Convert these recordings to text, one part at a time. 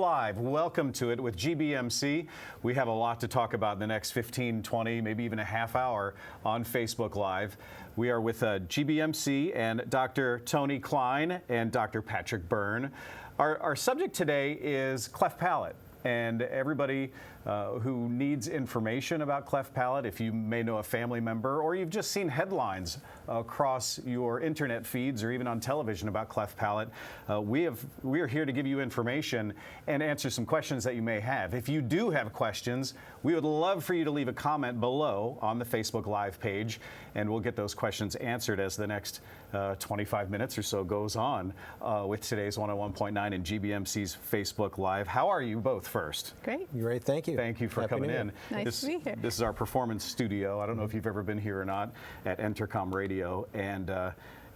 Live, welcome to it with GBMC. We have a lot to talk about in the next 15, 20, maybe even a half hour on Facebook Live. We are with GBMC and Dr. Antonie Kline and Dr. Patrick Byrne. Our subject today is cleft palate. And everybody who needs information about cleft palate, if you may know a family member or you've just seen headlines across your internet feeds or even on television about cleft palate, we are here to give you information and answer some questions that you may have. If you do have questions, we would love for you to leave a comment below on the Facebook Live page, and we'll get those questions answered as the next 25 minutes or so goes on with today's 101.9 and GBMC's Facebook Live. How are you both first? Great. Great, thank you. Thank you for coming in. Nice to be here. This is our performance studio. I don't know if you've ever been here or not at Entercom Radio. And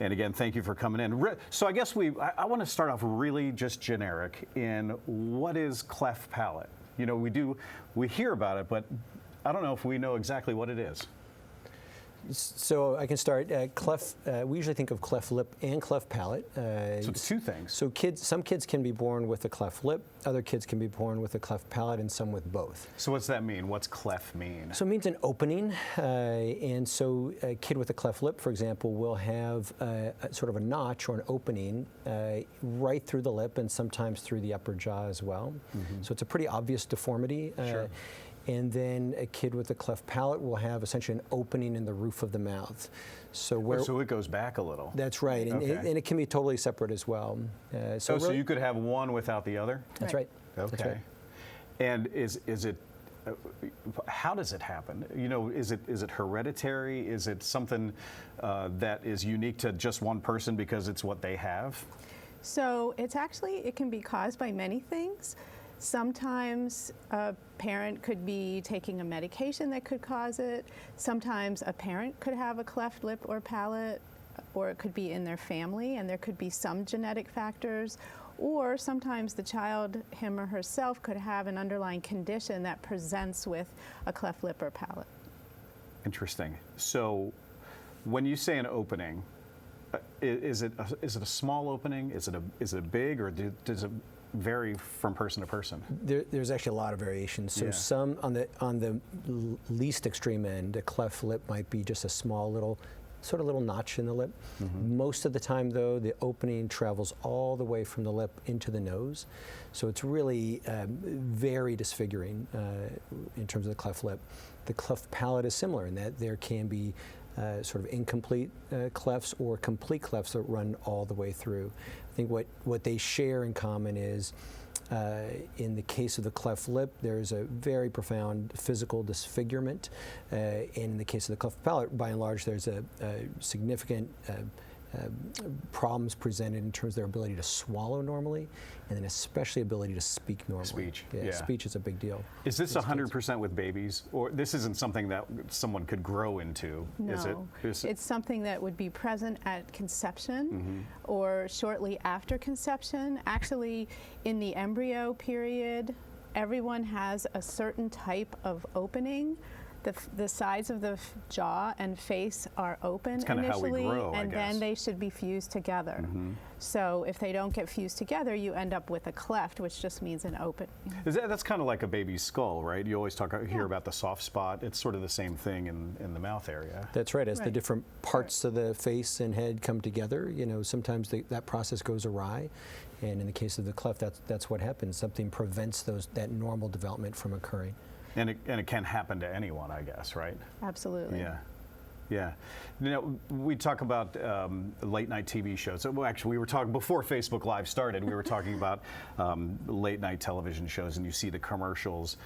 again, thank you for coming in. So I guess I want to start off really just generic in what is cleft palate? You know, we hear about it, but I don't know if we know exactly what it is. So I can start. Cleft. We usually think of cleft lip and cleft palate. So it's two things. So some kids can be born with a cleft lip. Other kids can be born with a cleft palate, and some with both. So what's that mean? What's cleft mean? So it means an opening, and so a kid with a cleft lip, for example, will have a sort of a notch or an opening right through the lip, and sometimes through the upper jaw as well. Mm-hmm. So it's a pretty obvious deformity. Sure. And then a kid with a cleft palate will have essentially an opening in the roof of the mouth. So it goes back a little. That's right, and, okay. and it can be totally separate as well. So you could have one without the other? That's right. Okay. That's right. And is it? How does it happen? You know, is it hereditary? Is it something that is unique to just one person because it's what they have? So it can be caused by many things. Sometimes a parent could be taking a medication that could cause it. Sometimes a parent could have a cleft lip or palate, or it could be in their family, and there could be some genetic factors. Or sometimes the child, him or herself, could have an underlying condition that presents with a cleft lip or palate. Interesting. So when you say an opening, is it a small opening? Is it a big, or does it vary from person to person? There's actually a lot of variations. So some on the least extreme end, a cleft lip might be just a small little notch in the lip. Mm-hmm. Most of the time, though, the opening travels all the way from the lip into the nose. So it's really very disfiguring in terms of the cleft lip. The cleft palate is similar in that there can be sort of incomplete clefts or complete clefts that run all the way through. I think what they share in common is, in the case of the cleft lip, there's a very profound physical disfigurement. And in the case of the cleft palate, by and large, there's a significant problems presented in terms of their ability to swallow normally, and then especially ability to speak normally. Speech. Yeah. Speech is a big deal. Is this 100% with babies, or this isn't something that someone could grow into? No, it's something that would be present at conception, mm-hmm. or shortly after conception. Actually, in the embryo period, everyone has a certain type of opening. The sides of the jaw and face are open initially, how we grow, and then they should be fused together. Mm-hmm. So if they don't get fused together, you end up with a cleft, which just means an opening. That's kind of like a baby's skull, right? You always hear about the soft spot. It's sort of the same thing in the mouth area. That's right. As the different parts of the face and head come together, you know, sometimes that process goes awry. And in the case of the cleft, that's what happens. Something prevents that normal development from occurring. And it can happen to anyone, I guess, right? Absolutely. Yeah. Yeah. You know, we talk about late night TV shows. So, actually, we were talking before Facebook Live started. We were talking about late night television shows, and you see the commercials,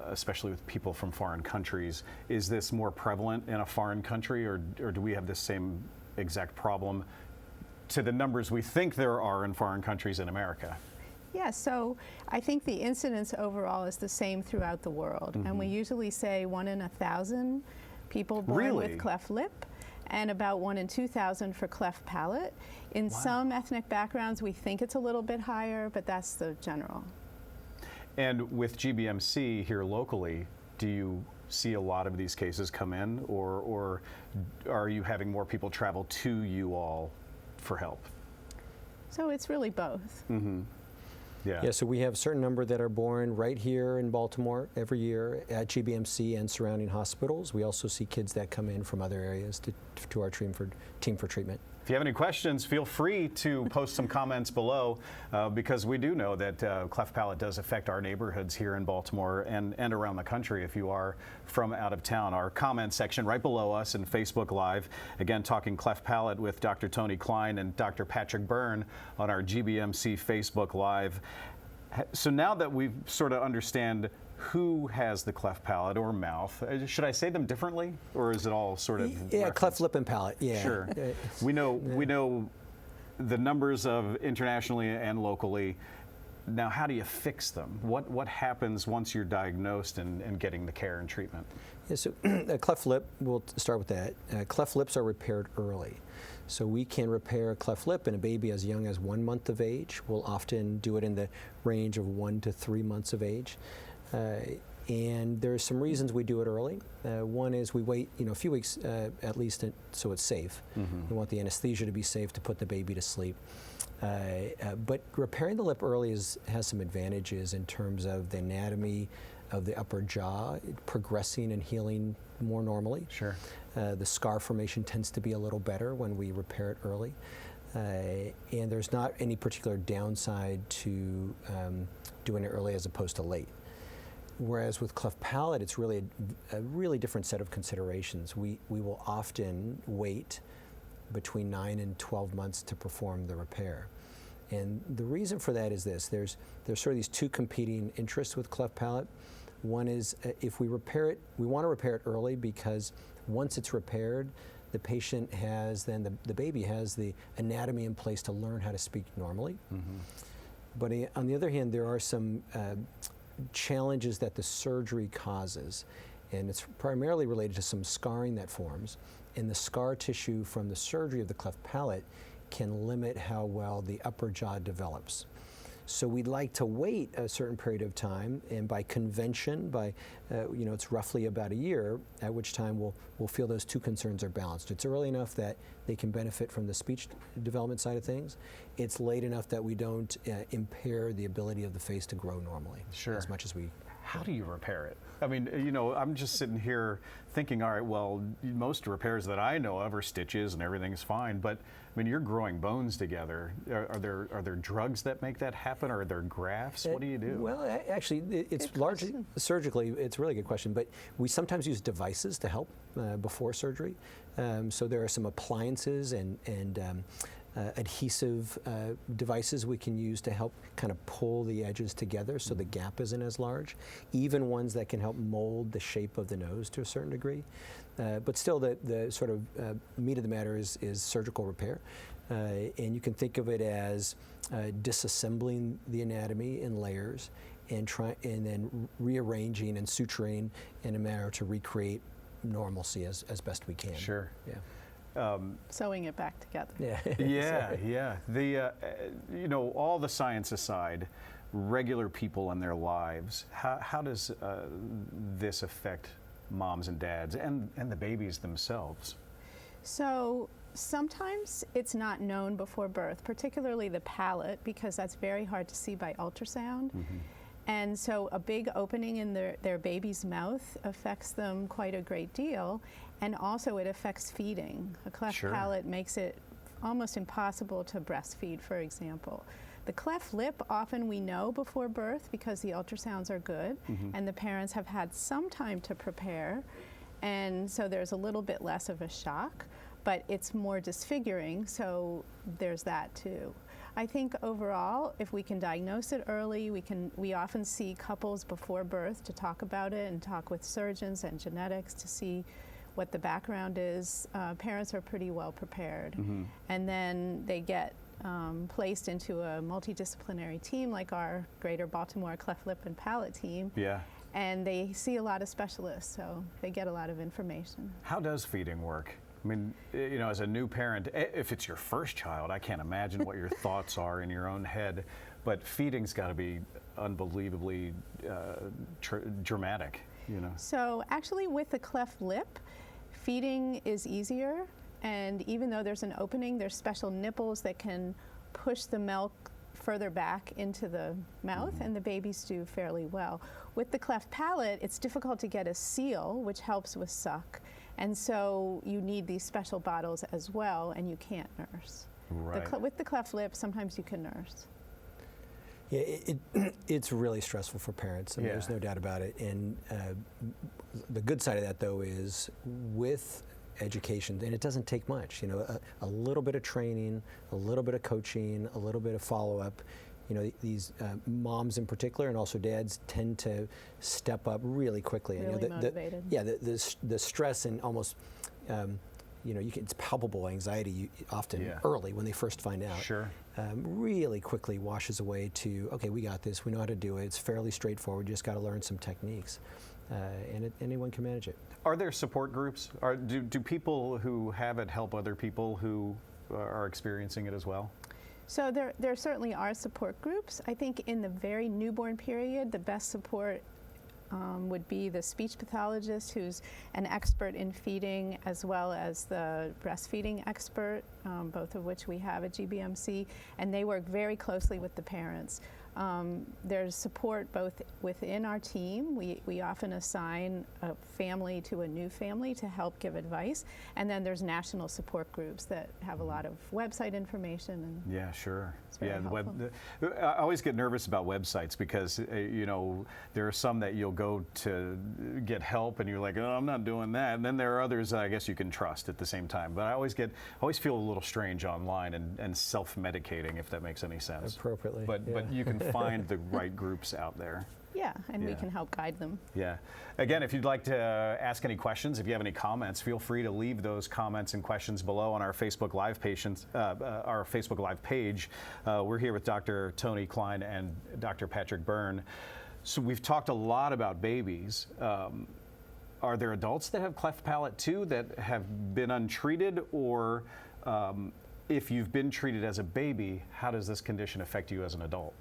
especially with people from foreign countries. Is this more prevalent in a foreign country, or do we have this same exact problem to the numbers we think there are in foreign countries in America? Yeah, so I think the incidence overall is the same throughout the world. Mm-hmm. And we usually say 1 in 1,000 people born with cleft lip, and about 1 in 2,000 for cleft palate. In some ethnic backgrounds, we think it's a little bit higher, but that's the general. And with GBMC here locally, do you see a lot of these cases come in, or are you having more people travel to you all for help? So it's really both. Mm-hmm. Yeah, so we have a certain number that are born right here in Baltimore every year at GBMC and surrounding hospitals. We also see kids that come in from other areas to our team for treatment. If you have any questions, feel free to post some comments below because we do know that cleft palate does affect our neighborhoods here in Baltimore and around the country if you are from out of town. Our comment section right below us in Facebook Live. Again, talking cleft palate with Dr. Antonie Kline and Dr. Patrick Byrne on our GBMC Facebook Live. So now that we sort of understand who has the cleft palate or mouth, should I say them differently, or is it all sort of cleft lip and palate? Yeah, sure. We know the numbers of internationally and locally. Now, how do you fix them? What happens once you're diagnosed and getting the care and treatment? Yeah, so a cleft lip, we'll start with that. Cleft lips are repaired early. So we can repair a cleft lip in a baby as young as 1 month of age. We'll often do it in the range of 1 to 3 months of age. And there's some reasons we do it early. One is we wait, a few weeks at least so it's safe. We want the anesthesia to be safe to put the baby to sleep. But repairing the lip early has some advantages in terms of the anatomy of the upper jaw progressing and healing more normally. Sure. The scar formation tends to be a little better when we repair it early. And there's not any particular downside to doing it early as opposed to late. Whereas with cleft palate, it's really a really different set of considerations. We will often wait between 9 and 12 months to perform the repair. And the reason for that is this. There's sort of these two competing interests with cleft palate. One is if we repair it, we want to repair it early because once it's repaired, the patient has, then the baby has the anatomy in place to learn how to speak normally. But on the other hand, there are some challenges that the surgery causes, and it's primarily related to some scarring that forms, and the scar tissue from the surgery of the cleft palate can limit how well the upper jaw develops. So we'd like to wait a certain period of time, and by convention, it's roughly about a year, at which time we'll feel those two concerns are balanced. It's early enough that they can benefit from the speech development side of things. It's late enough that we don't impair the ability of the face to grow normally as much as we. How do you repair it? I mean, I'm just sitting here thinking, all right, well, most repairs that I know of are stitches and everything's fine, but I mean, you're growing bones together. Are there drugs that make that happen, or are there grafts? What do you do? Well, actually, it's largely surgically. It's a really good question, but we sometimes use devices to help before surgery. So there are some appliances and adhesive devices we can use to help kind of pull the edges together so the gap isn't as large, even ones that can help mold the shape of the nose to a certain degree. But still, the sort of meat of the matter is surgical repair. And you can think of it as disassembling the anatomy in layers and then rearranging and suturing in a manner to recreate normalcy as best we can. Sure. Yeah. Sewing it back together. Yeah. The all the science aside, regular people in their lives, how does this affect moms and dads and the babies themselves? So sometimes it's not known before birth, particularly the palate, because that's very hard to see by ultrasound. And so a big opening in their baby's mouth affects them quite a great deal. And also it affects feeding. A cleft palate makes it almost impossible to breastfeed, for example. The cleft lip, often we know before birth because the ultrasounds are good and the parents have had some time to prepare. And so there's a little bit less of a shock, but it's more disfiguring, so there's that too. I think overall, if we can diagnose it early, we often see couples before birth to talk about it and talk with surgeons and genetics to see what the background is. Parents are pretty well prepared. And then they get placed into a multidisciplinary team like our Greater Baltimore Cleft Lip and Palate team. And they see a lot of specialists, so they get a lot of information. How does feeding work? I mean, as a new parent, if it's your first child, I can't imagine what your thoughts are in your own head, but feeding's got to be unbelievably dramatic, So actually with the cleft lip, feeding is easier, and even though there's an opening, there's special nipples that can push the milk further back into the mouth, and the babies do fairly well. With the cleft palate, it's difficult to get a seal, which helps with suck, and so you need these special bottles as well, and you can't nurse. Right. With the cleft lip, sometimes you can nurse. Yeah, it's really stressful for parents. I mean, there's no doubt about it. And the good side of that, though, is with education, and it doesn't take much. You know, a little bit of training, a little bit of coaching, a little bit of follow-up. You know, these moms in particular, and also dads, tend to step up really quickly. Really and, you know, motivated. The stress and almost. You know, it's palpable anxiety often early when they first find out. Sure. Really quickly washes away to, okay, we got this, we know how to do it, it's fairly straightforward, you just got to learn some techniques, and anyone can manage it. Are there support groups? Do people who have it help other people who are experiencing it as well? So there certainly are support groups. I think in the very newborn period, the best support would be the speech pathologist, who's an expert in feeding, as well as the breastfeeding expert, both of which we have at GBMC, and they work very closely with the parents. There's support both within our team. We often assign a family to a new family to help give advice, and then there's national support groups that have a lot of website information. And yeah, sure. it's very helpful. I always get nervous about websites because you know, there are some that you'll go to get help and you're like, oh, I'm not doing that, and then there are others I guess you can trust at the same time. But I always feel a little strange online and self-medicating, if that makes any sense. Appropriately. But you can find the right groups out there. Yeah, and we Yeah. can help guide them. Yeah. Again, if you'd like to ask any questions, if you have any comments, feel free to leave those comments and questions below on our Facebook Live page. We're here with Dr. Tony Kline and Dr. Patrick Byrne. So we've talked a lot about babies. Are there adults that have cleft palate too that have been untreated, or if you've been treated as a baby, how does this condition affect you as an adult?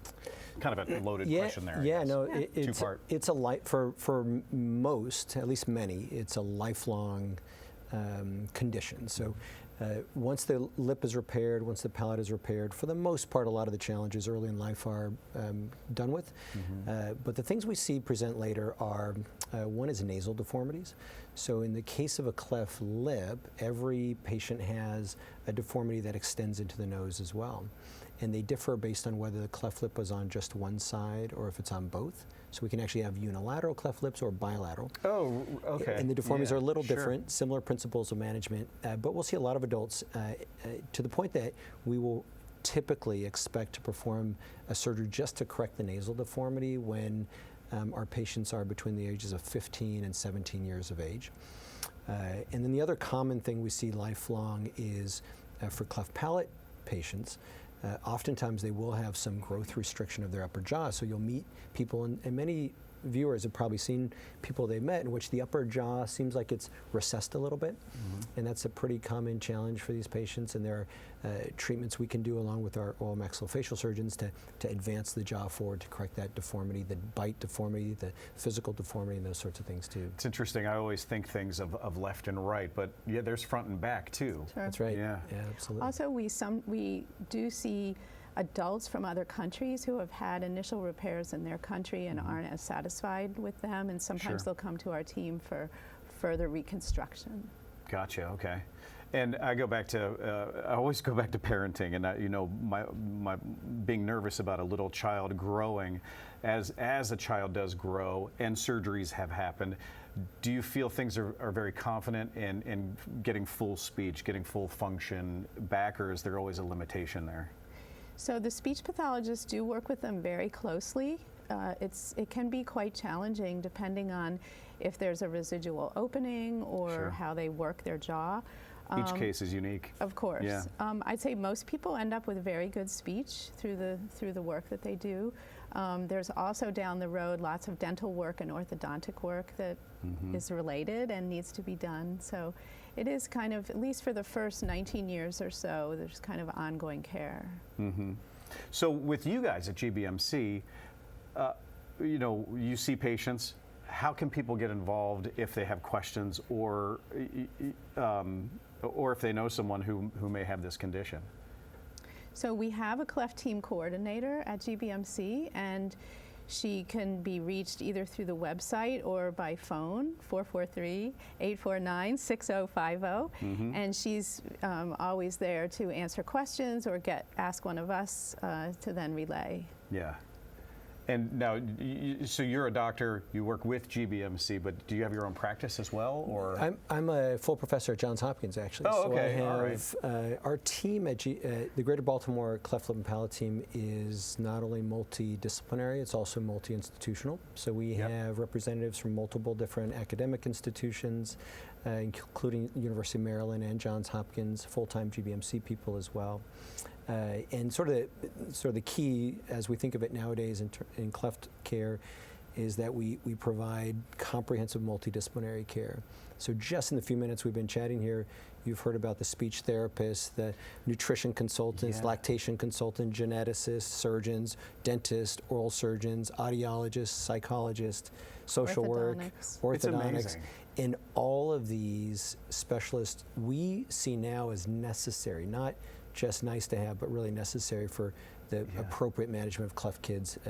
Kind of a loaded question there. Two-part. It's for most, at least many, it's a lifelong condition. So once the lip is repaired, once the palate is repaired, for the most part, a lot of the challenges early in life are done with. But the things we see present later are, one is nasal deformities. So in the case of a cleft lip, every patient has a deformity that extends into the nose as well. And they differ based on whether the cleft lip was on just one side or if it's on both. So we can actually have unilateral cleft lips or bilateral. Oh, okay. And the deformities are a little sure. different, similar principles of management, but we'll see a lot of adults to the point that we will typically expect to perform a surgery just to correct the nasal deformity when our patients are between the ages of 15 and 17 years of age. And then the other common thing we see lifelong is for cleft palate patients, oftentimes they will have some growth restriction of their upper jaw. So you'll meet people, and many viewers have probably seen people they've met in which the upper jaw seems like it's recessed a little bit. And that's a pretty common challenge for these patients. And there are treatments we can do along with our oral maxillofacial surgeons to advance the jaw forward to correct that deformity, the bite deformity, the physical deformity, and those sorts of things too. It's interesting. I always think things of left and right, but yeah, there's front and back too. Sure. That's right. Yeah. Yeah, absolutely. Also, we do see adults from other countries who have had initial repairs in their country and aren't as satisfied with them, and sometimes Sure. they'll come to our team for further reconstruction. Gotcha. Okay. And I go back to I always go back to parenting, and you know, my being nervous about a little child growing, as a child does grow, and surgeries have happened. Do you feel things are very confident in getting full speech, getting full function back, or is there always a limitation there? So the speech pathologists do work with them very closely. It can be quite challenging depending on if there's a residual opening or Sure. how they work their jaw. Each case is unique. Of course. Yeah. I'd say most people end up with very good speech through the work that they do. There's also down the road lots of dental work and orthodontic work that is related and needs to be done. So it is kind of, at least for the first 19 years or so, there's kind of ongoing care. So with you guys at GBMC, you know, you see patients. How can people get involved if they have questions, or if they know someone who may have this condition? So we have a Cleft team coordinator at GBMC, and she can be reached either through the website or by phone, 443-849-6050. And she's always there to answer questions or ask one of us to then relay. Yeah. And now, so you're a doctor, you work with GBMC, but do you have your own practice as well, or? I'm a full professor at Johns Hopkins, actually. Oh, okay. So I have, all right. Our team at the Greater Baltimore Cleft, Lip, and Palate team is not only multidisciplinary, it's also multi-institutional. So we have representatives from multiple different academic institutions, including University of Maryland and Johns Hopkins, full-time GBMC people as well. And sort of the key, as we think of it nowadays in cleft care, is that we provide comprehensive multidisciplinary care. So just in the few minutes we've been chatting here, you've heard about the speech therapists, the nutrition consultants, lactation consultants, geneticists, surgeons, dentists, oral surgeons, audiologists, psychologists, social work, orthodontics. And all of these specialists we see now as necessary, not just nice to have, but really necessary for the appropriate management of cleft kids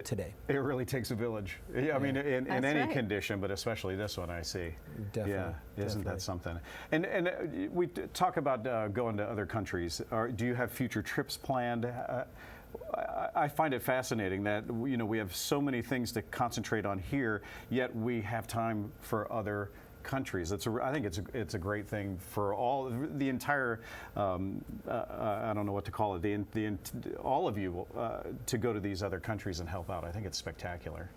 today. It really takes a village. Yeah, I mean, in any condition, but especially this one, I see. Definitely. Yeah, isn't that something? And we talk about going to other countries. Do you have future trips planned? I find it fascinating that we have so many things to concentrate on here, yet we have time for other countries. I think it's a great thing for the entire. I don't know what to call it. All of you to go to these other countries and help out. I think it's spectacular.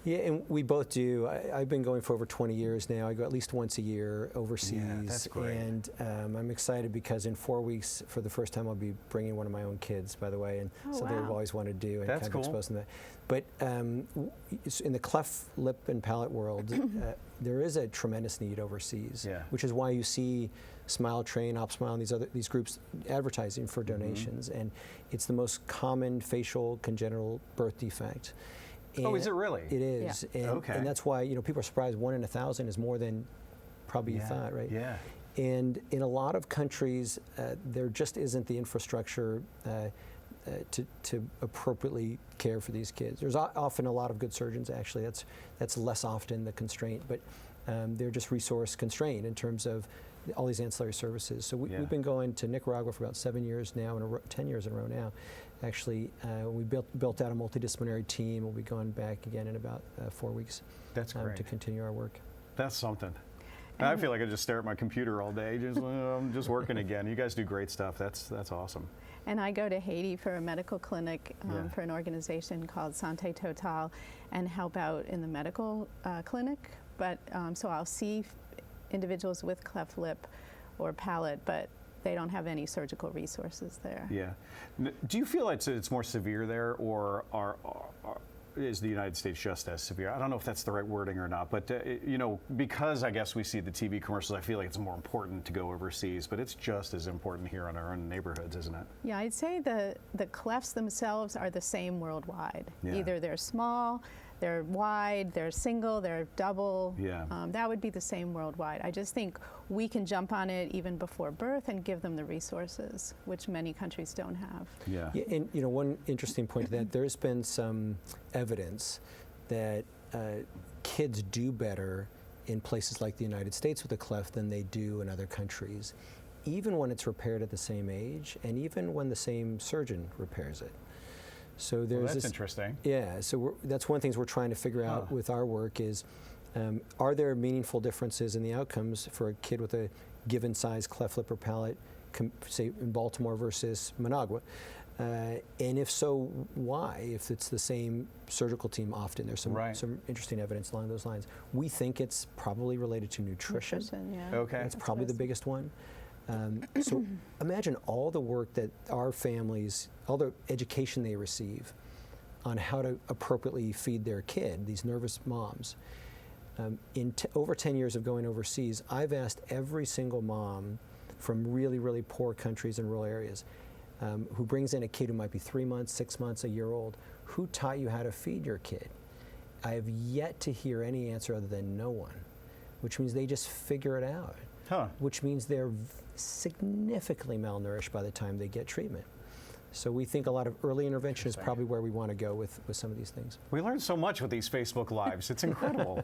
Yeah, and we both do. I've been going for over 20 years now. I go at least once a year overseas. Yeah, that's great. And I'm excited because in 4 weeks, for the first time, I'll be bringing one of my own kids, by the way, and something I've always wanted to do, and that's kind cool. of exposing that. But in the cleft lip and palate world, there is a tremendous need overseas, which is why you see Smile Train, OpSmile, and these groups advertising for donations. And it's the most common facial congenital birth defect. And is it really? It is. Yeah. And that's why people are surprised 1 in 1,000 is more than probably you thought, right? Yeah. And in a lot of countries, there just isn't the infrastructure to appropriately care for these kids. There's often a lot of good surgeons, actually. That's less often the constraint, but they're just resource constrained in terms of all these ancillary services. So we've been going to Nicaragua for about 7 years now, 10 years in a row now. Actually, we built out a multidisciplinary team. We'll be going back again in about 4 weeks. That's great. To continue our work. That's something. I feel like I just stare at my computer all day. I'm just working again. You guys do great stuff. That's awesome. And I go to Haiti for a medical clinic for an organization called Santé Totale, and help out in the medical clinic. But so I'll see individuals with cleft lip or palate, but they don't have any surgical resources there. Yeah. Do you feel it's more severe there, or is the United States just as severe? I don't know if that's the right wording or not, but because I guess we see the TV commercials, I feel like it's more important to go overseas, but it's just as important here in our own neighborhoods, isn't it? Yeah, I'd say the clefts themselves are the same worldwide. Yeah. Either they're small, they're wide, they're single, they're double. Yeah. That would be the same worldwide. I just think we can jump on it even before birth and give them the resources, which many countries don't have. Yeah. And one interesting point to that, there's been some evidence that kids do better in places like the United States with a cleft than they do in other countries, even when it's repaired at the same age and even when the same surgeon repairs it. So there's that's interesting. Yeah, so that's one of the things we're trying to figure out with our work is, are there meaningful differences in the outcomes for a kid with a given size cleft lip or palate, say in Baltimore versus Managua? And if so, why? If it's the same surgical team often, there's some interesting evidence along those lines. We think it's probably related to nutrition. Yeah. Okay. That's probably the biggest one. So imagine all the work that our families, all the education they receive on how to appropriately feed their kid, these nervous moms. In over 10 years of going overseas, I've asked every single mom from really, really poor countries and rural areas who brings in a kid who might be 3 months, 6 months, a year old, who taught you how to feed your kid? I have yet to hear any answer other than no one, which means they just figure it out. Which means they're significantly malnourished by the time they get treatment. So we think a lot of early intervention is probably where we want to go with some of these things. We learned so much with these Facebook Lives. It's incredible.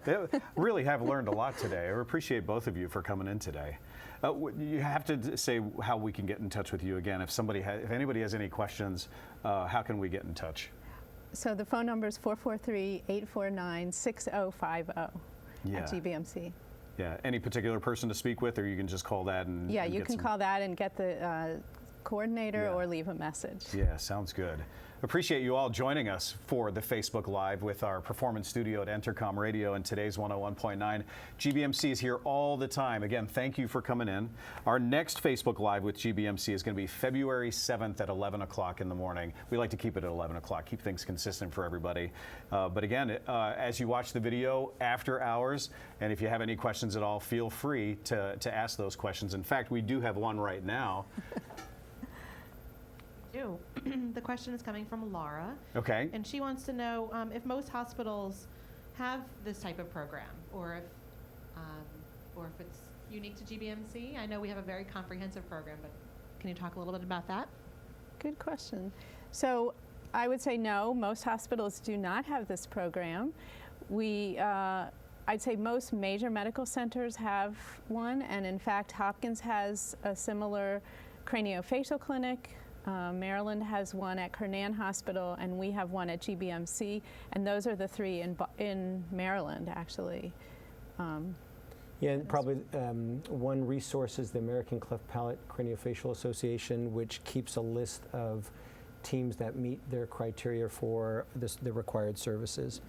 Really have learned a lot today. I appreciate both of you for coming in today. You have to say how we can get in touch with you again. If anybody has any questions, how can we get in touch? So the phone number is 443-849-6050 at GBMC. Yeah. Any particular person to speak with, or you can just call that and Yeah, you can call that and get the coordinator or leave a message. Yeah, sounds good. Appreciate you all joining us for the Facebook Live with our performance studio at Entercom Radio and today's 101.9. GBMC is here all the time. Again, thank you for coming in. Our next Facebook Live with GBMC is going to be February 7th at 11 o'clock in the morning. We like to keep it at 11 o'clock, keep things consistent for everybody. But again, as you watch the video after hours, and if you have any questions at all, feel free to ask those questions. In fact, we do have one right now. The question is coming from Laura. Okay. And she wants to know if most hospitals have this type of program, or if it's unique to GBMC. I know we have a very comprehensive program, but can you talk a little bit about that? Good question. So I would say no, most hospitals do not have this program. I'd say most major medical centers have one, and in fact, Hopkins has a similar craniofacial clinic. Maryland has one at Kernan Hospital, and we have one at GBMC, and those are the three in Maryland, actually. Yeah, and probably one resource is the American Cleft Palate Craniofacial Association, which keeps a list of teams that meet their criteria for the required services.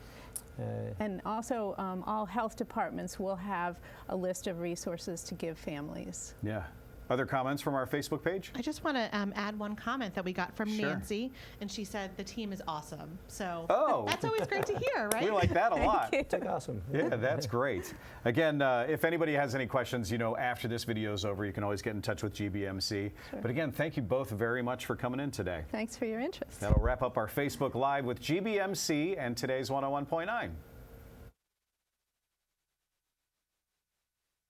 And also, all health departments will have a list of resources to give families. Yeah. Other comments from our Facebook page? I just want to add one comment that we got from Nancy, and she said the team is awesome. So that's always great to hear, right? We like that a lot. It's awesome. Yeah, that's great. Again, if anybody has any questions, after this video is over, you can always get in touch with GBMC. Sure. But again, thank you both very much for coming in today. Thanks for your interest. That'll wrap up our Facebook Live with GBMC and today's 101.9.